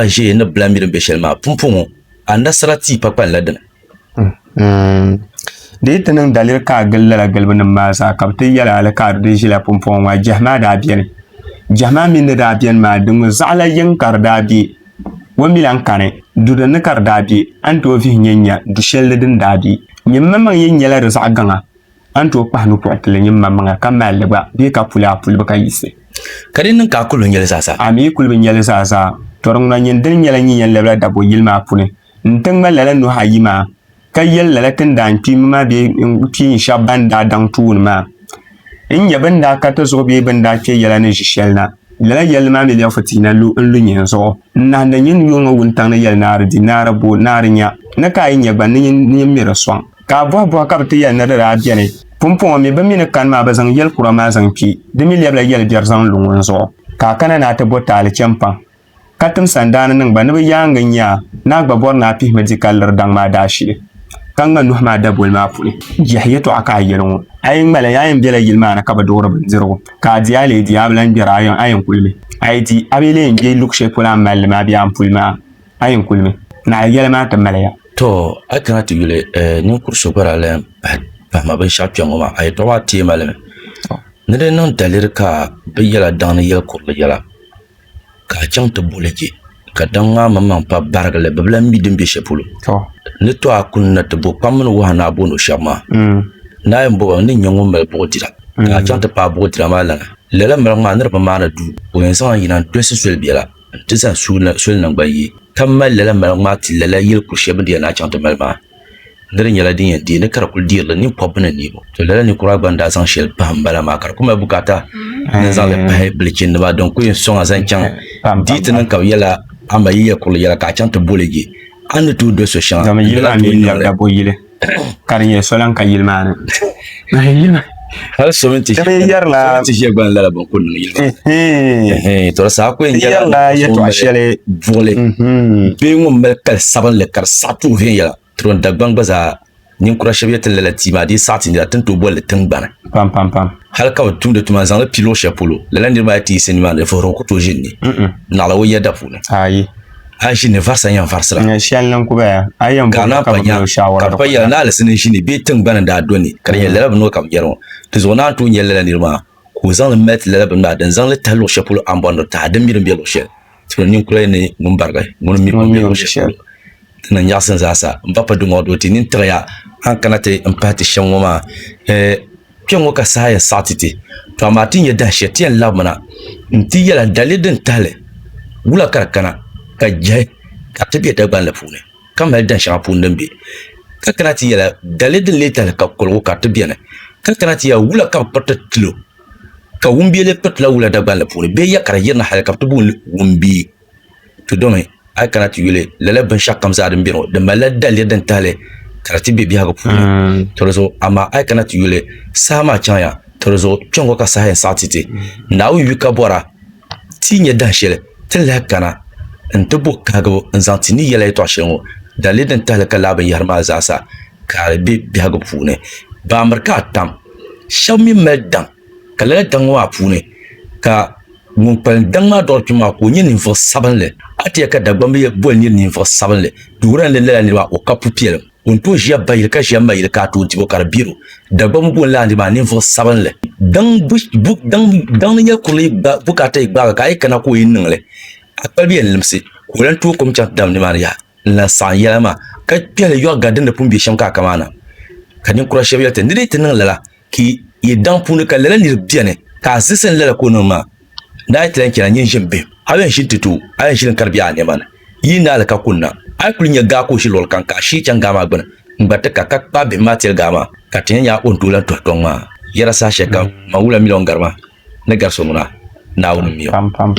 je ne blamir beshelma pumpungo anda sarati papan ladan de tanan dalir ka galla galban ma sa kapti yala ala ka de jila pumpon wa jahma da biyan jahma min da biyan ma dum zala yin karda bi wa milan kane dudan karda bi an to fi nyanya du shelledin da bi nyimma man yin yala da sa ganga an to pa nu portele nyimma man ka mal ba bi ka pula pul ba ka yise kadin ka kulun yala sasa ami kulun yala sasa torong na nyen din yala nyen yala da bo yilma pune ntanga lala no hayima ka yella la tin dan pi ma be pi shaban da dan tun ma in ya banda ka to so be banda ke yella ne shishelna la yella ma me ya fatina lu nyen so na da yin yo ngawun tan yella na dinara bo narinya na ka yin ya ban ni mi raswan ka bo ka te yella na da biane pumpon me ba mi na kan ma ba zang yel kura ma zang pi de mi lebla yella biar zang lungun so ka kana na ta bota al champan katum sandana nang ba ne ba yanga nya na gba bor na pi medical dang ma da shi kanga nuh ma da bol ma puli jahiyatu aka yelon ay ngala yayin bela yilma na kaba dora ban zero ka diale diablan birayon ayin kulmi ay di abele nge lukshe pula mal ma bi am pulma ayin kulmi na yelma ta malaya to akana to yule ni kurso barale ba ma ban shapion ma ay to wati malame ne de non dalir ka be yala dan yel kurla yala ka chang to boleje ka danga mamman pa bargale bablan midin be shepulo to ne to akun na to bo pamno wa na bono shama na yambo ni nyongo mel bo dira ka chanta pa bo dira mala lela mel ma ner pa mana du o en san yinan to sel biela tisa sul na bayi kammal lela mel ma ti lela yil ku shebe dia na chanta mel ma ner nyala din yandi ne kar kul dir ni pobna ni bo to lela ni kura banda san shel pa mbala ma kar kuma bukata ne zale pa blichin ba donc ku son azan chan ditnan ka yela amba yiya kul yela ka chanta boleji ande tu de ce champ dama yila mi da boyile kariye solan ka yilma na yilma hal somenti yar la ti je ban la bon kun yilma to sa ko en yar la ya to ashele volé be ngom mel kal saban le kar satu hen ya tron da bang baza nin kura shabiya tan la tima di sati da tan to bol tan bana pam hal ka tu de tuma zan le pilo chapolo la ndir ba ti senima de fo ko to jinni na la wo ya da funa ayi shi ne farsa yan farsara ne shallan ku ba ayan ka na panya shawara ka ya na lesinin shi ne be tun bana da doni kar ya lalab no kam yaro to zo na to yalla ne ma ko zan met lalab na dan zan le talo shapulu an bondo ta dan mirin be lo she to nin kula ne mun barga mun mi ko be lo she tan ya san za sa mbapa du ngodo tinin traya an kanate empati shanwoma pyango ka sa ya satiti to amatin ya da she tiyan labana nti yala dalidin tale wula karkana ka jai ka tabiya da ban la pune kamar dan sha pun be ka kana ti yala dalidin letal ka kolgo ka tabiya ne ka kana ti ya wula ka pata kilo ka wumbi le patla wula da ban la pune be ya kara yana hal ka tubun wumbi to dome ay kana ti yule lala ban sha kam zadin biro da malad dalidin tale karati be biya ga pune to so ama ay kana ti yule sama chanya to so chongo ka sa ya satiti na wi ka bora tinya dan shele tilla kana ntubu kago nzantini yela to shengo dalidin talaka laban yarma zasa karbe biago pune ba marka tam shami medan kala dangwa pune ka mun pal dangma do tuma ko nyin fo sabanle ati ka dagbam ye bol nyin fo sabanle duran le la ni ba o kapu piel on to jia bayil ka jia mayil ka to tibo kar biro dagbam bol la ni ba ni fo sabanle dang buk dang ni yakuli ba bukata igba ka ay kana ko yinle akpalbi en limsi kulan tu kom chat dam ni maria la sa yama ka piale yo gaden de pumbi sham ka kamana kanin kura shabiya te ndiri tin lala ki ye dan punu ka lala ni biane ka sisen lala ko no ma dai tlan kira nyin jimbe awen shin tutu awen shin karbiya ne mana yina la ka kunna ay kulinya ga ko shi lol kan ka shi can gama gbana ngbatta ka pa be matel gama ka tin ya on tulan to tonga yara sa shekam mawula milon garma ne garso muna na wonu miyo pam